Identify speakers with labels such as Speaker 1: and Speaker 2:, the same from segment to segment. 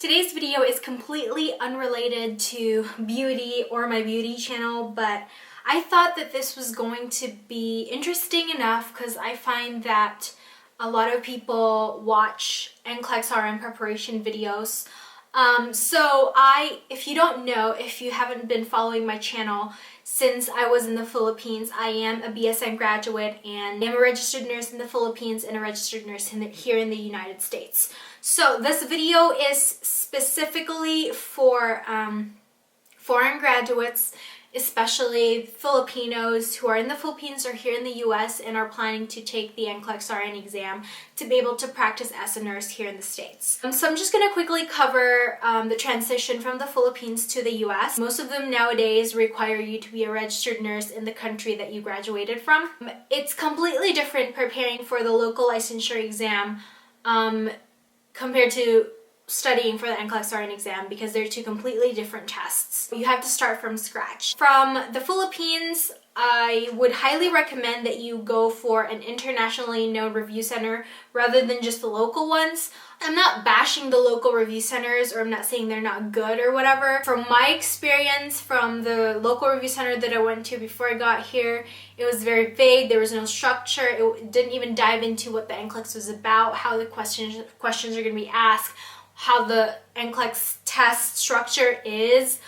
Speaker 1: Today's video is completely unrelated to beauty or my beauty channel, but I thought that this was going to be interesting enough because I find that a lot of people watch NCLEX-RN preparation videos. If you don't know, if you haven't been following my channel, since I was in the Philippines, I am a BSN graduate and I'm a registered nurse in the Philippines and a registered nurse here in the United States. So this video is specifically for foreign graduates, especially Filipinos who are in the Philippines or here in the US and are planning to take the NCLEX-RN exam to be able to practice as a nurse here in the States. So I'm just going to quickly cover the transition from the Philippines to the US. Most of them nowadays require you to be a registered nurse in the country that you graduated from. It's completely different preparing for the local licensure exam compared to studying for the NCLEX-RN exam because they're two completely different tests. You have to start from scratch. From the Philippines, I would highly recommend that you go for an internationally known review center rather than just the local ones. I'm not bashing the local review centers, or I'm not saying they're not good or whatever. From my experience from the local review center that I went to before I got here, it was very vague. There was no structure. It didn't even dive into what the NCLEX was about, how the questions are going to be asked, how the NCLEX test structure is.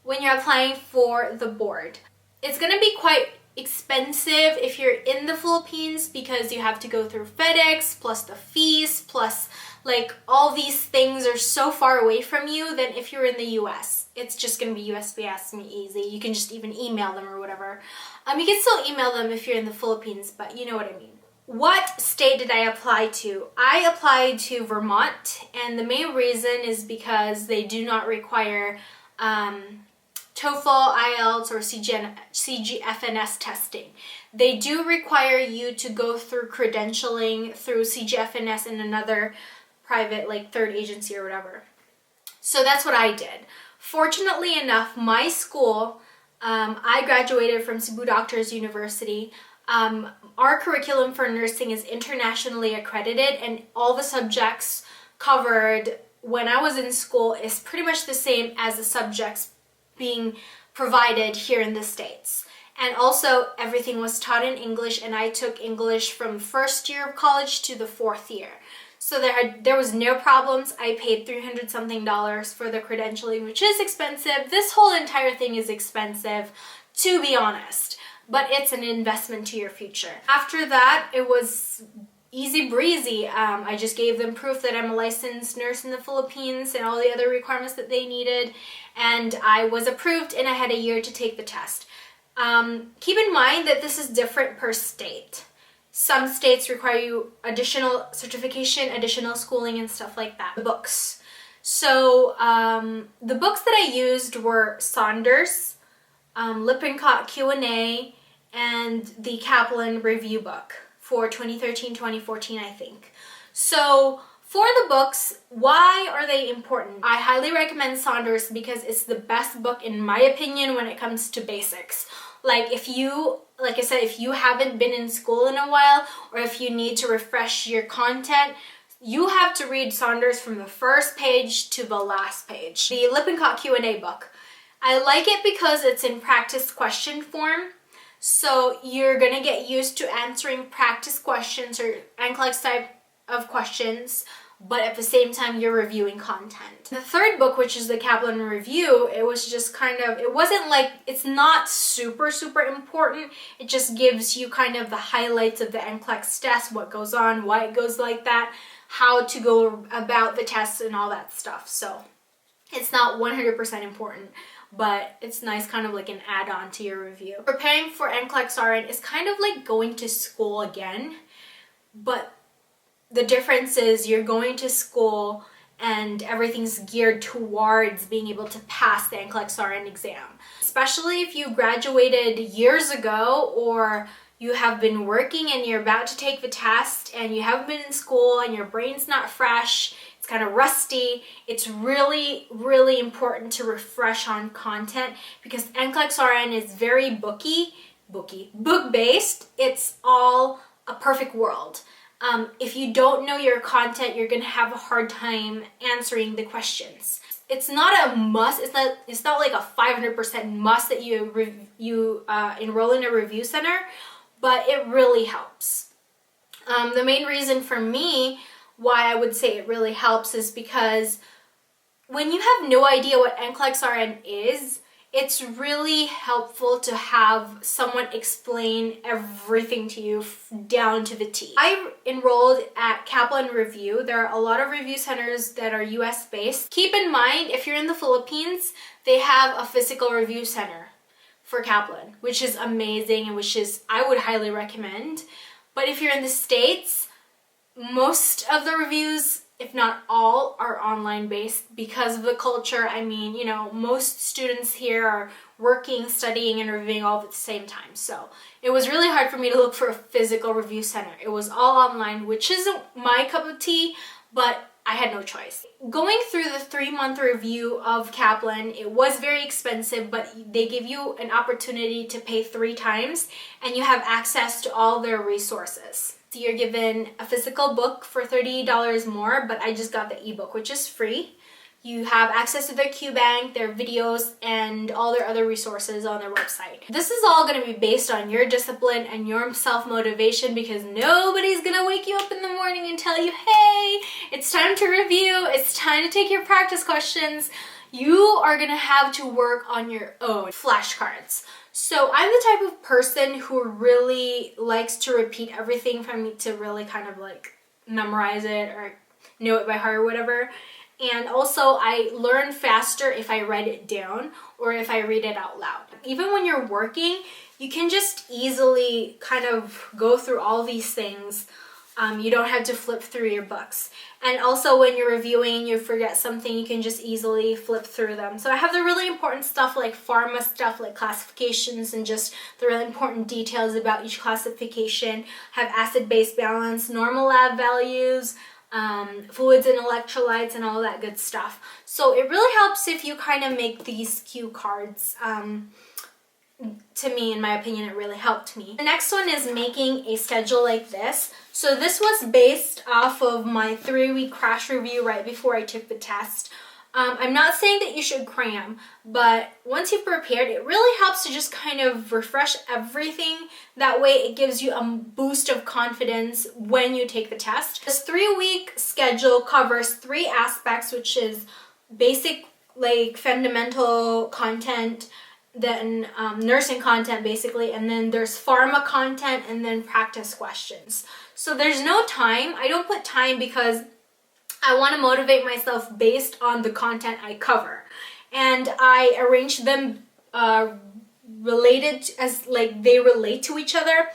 Speaker 1: When you're applying for the board, it's gonna be quite expensive if you're in the Philippines because you have to go through FedEx plus the fees plus like all these things are so far away from you than if you're in the US. It's just gonna be USPS and easy. You can just even email them or whatever. You can still email them if you're in the Philippines, but you know what I mean. What state did I apply to? I applied to Vermont, and the main reason is because they do not require TOEFL, IELTS, or CGFNS testing. They do require you to go through credentialing through CGFNS and another private, like third agency or whatever. So that's what I did. Fortunately enough, my school, I graduated from Cebu Doctors University. Our curriculum for nursing is internationally accredited, and all the subjects covered when I was in school is pretty much the same as the subjects being provided here in the States. And also everything was taught in English, and I took English from first year of college to the fourth year. So there was no problems. I paid $300 something for the credentialing, which is expensive. This whole entire thing is expensive, to be honest, but it's an investment to your future. After that, it was easy breezy. I just gave them proof that I'm a licensed nurse in the Philippines and all the other requirements that they needed, and I was approved, and I had a year to take the test. Keep in mind that this is different per state. Some states require you additional certification, additional schooling, and stuff like that. Books. So the books that I used were Saunders, Lippincott Q&A, and the Kaplan review book for 2013-2014, I think. So for the books, why are they important? I highly recommend Saunders because it's the best book in my opinion when it comes to basics. Like I said, if you haven't been in school in a while, or if you need to refresh your content, you have to read Saunders from the first page to the last page. The Lippincott Q&A book, I like it because it's in practice question form. So you're gonna get used to answering practice questions or NCLEX type of questions, but at the same time you're reviewing content. The third book, which is the Kaplan Review, it was just it's not super important. It just gives you kind of the highlights of the NCLEX test, what goes on, why it goes like that, how to go about the tests and all that stuff. So it's not 100% important, but it's nice, kind of like an add-on to your review. Preparing for NCLEX-RN is kind of like going to school again, but the difference is you're going to school and everything's geared towards being able to pass the NCLEX-RN exam. Especially if you graduated years ago, or you have been working and you're about to take the test and you haven't been in school and your brain's not fresh, it's kind of rusty. It's really important to refresh on content because NCLEX-RN is very book-based. It's all a perfect world. If you don't know your content, you're gonna have a hard time answering the questions. It's not a must. It's not like a 500% must that you enroll in a review center, but it really helps. The main reason for me why I would say it really helps is because when you have no idea what NCLEX-RN is, it's really helpful to have someone explain everything to you down to the T. I enrolled at Kaplan Review. There are a lot of review centers that are US based. Keep in mind, if you're in the Philippines, they have a physical review center for Kaplan, which is amazing and which is I would highly recommend. But if you're in the States, most of the reviews, if not all, are online based because of the culture. I mean, you know, most students here are working, studying, and reviewing all at the same time. So it was really hard for me to look for a physical review center. It was all online, which isn't my cup of tea, but I had no choice. Going through the 3-month review of Kaplan, it was very expensive, but they give you an opportunity to pay 3 times and you have access to all their resources. So you're given a physical book for $30 more, but I just got the ebook, which is free. You have access to their QBank, their videos, and all their other resources on their website. This is all going to be based on your discipline and your self-motivation because nobody's going to wake you up in the morning and tell you, hey, it's time to review, it's time to take your practice questions. You are going to have to work on your own. Flashcards. So I'm the type of person who really likes to repeat everything for me to really kind of like memorize it or know it by heart or whatever. And also I learn faster if I write it down or if I read it out loud. Even when you're working, you can just easily kind of go through all these things. You don't have to flip through your books. And also when you're reviewing, you forget something, you can just easily flip through them. So I have the really important stuff like pharma stuff, like classifications and just the really important details about each classification. I have acid-base balance, normal lab values, fluids and electrolytes and all that good stuff. So it really helps if you kind of make these cue cards. To me, in my opinion, it really helped me. The next one is making a schedule like this. So this was based off of my 3-week crash review right before I took the test. I'm not saying that you should cram, but once you've prepared, it really helps to just kind of refresh everything. That way it gives you a boost of confidence when you take the test. This 3-week schedule covers 3 aspects, which is basic, like fundamental content, then nursing content basically, and then there's pharma content, and then practice questions. So there's no time. I don't put time because I want to motivate myself based on the content I cover. And I arrange them related as like they relate to each other.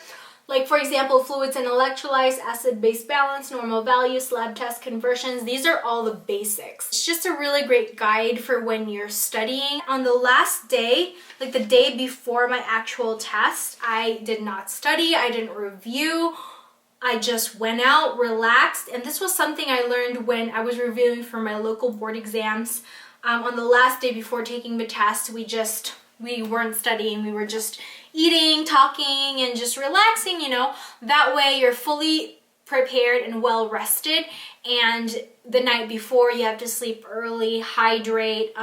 Speaker 1: Like for example, fluids and electrolytes, acid-base balance, normal values, lab test conversions. These are all the basics. It's just a really great guide for when you're studying. On the last day, like the day before my actual test, I did not study, I didn't review. I just went out, relaxed, and this was something I learned when I was reviewing for my local board exams. On the last day before taking the test, we weren't studying, we were just eating, talking, and just relaxing, you know. That way you're fully prepared and well rested, and the night before you have to sleep early, hydrate,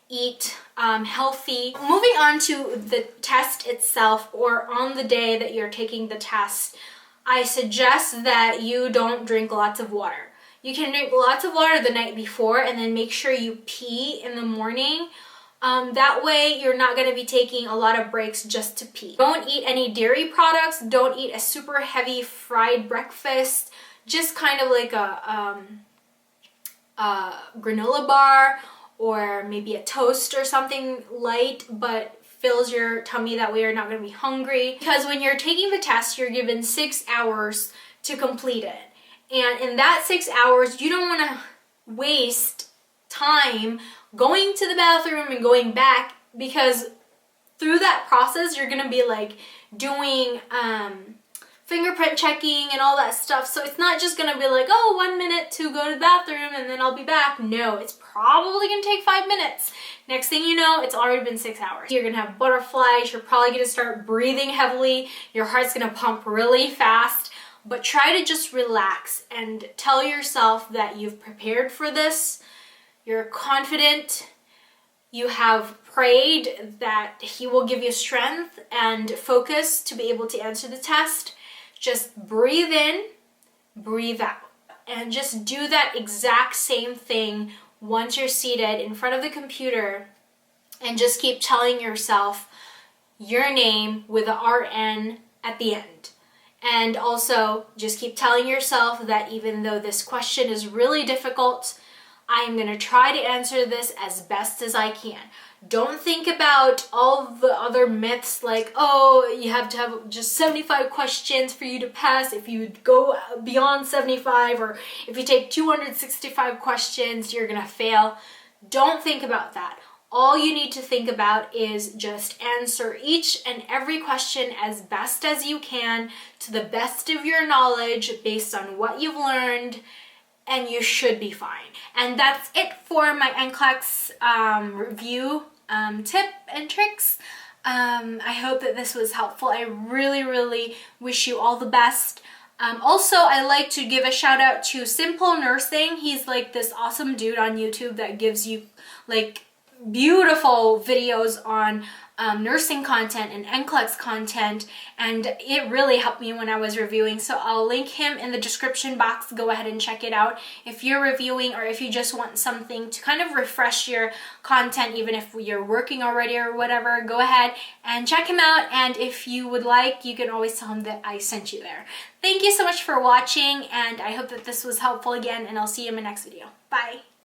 Speaker 1: eat healthy. Moving on to the test itself, or on the day that you're taking the test, I suggest that you don't drink lots of water. You can drink lots of water the night before and then make sure you pee in the morning. That way you're not going to be taking a lot of breaks just to pee. Don't eat any dairy products. Don't eat a super heavy fried breakfast. Just kind of like a granola bar or maybe a toast or something light but fills your tummy. That way you're not going to be hungry. Because when you're taking the test, you're given 6 hours to complete it. And in that 6 hours, you don't want to waste time going to the bathroom and going back, because through that process, you're going to be like doing fingerprint checking and all that stuff. So it's not just going to be like, oh, 1 minute to go to the bathroom and then I'll be back. No, it's probably going to take 5 minutes. Next thing you know, it's already been 6 hours. You're going to have butterflies. You're probably going to start breathing heavily. Your heart's going to pump really fast. but try to just relax and tell yourself that you've prepared for this, you're confident, you have prayed that He will give you strength and focus to be able to answer the test. Just breathe in, breathe out, and just do that exact same thing once you're seated in front of the computer, and just keep telling yourself your name with a RN at the end. And also just keep telling yourself that even though this question is really difficult, I am going to try to answer this as best as I can. Don't think about all the other myths like, oh, you have to have just 75 questions for you to pass. If you go beyond 75, or if you take 265 questions, you're going to fail. Don't think about that. All you need to think about is just answer each and every question as best as you can, to the best of your knowledge, based on what you've learned, and you should be fine. And that's it for my NCLEX review tip and tricks. I hope that this was helpful. I really wish you all the best. Also, I like to give a shout out to Simple Nursing. He's like this awesome dude on YouTube that gives you like beautiful videos on nursing content and NCLEX content, and it really helped me when I was reviewing, so I'll link him in the description box. Go ahead and check it out if you're reviewing, or if you just want something to kind of refresh your content, even if you're working already or whatever. Go ahead and check him out, and if you would like, you can always tell him that I sent you there. Thank you so much for watching, and I hope that this was helpful again, and I'll see you in my next video. Bye!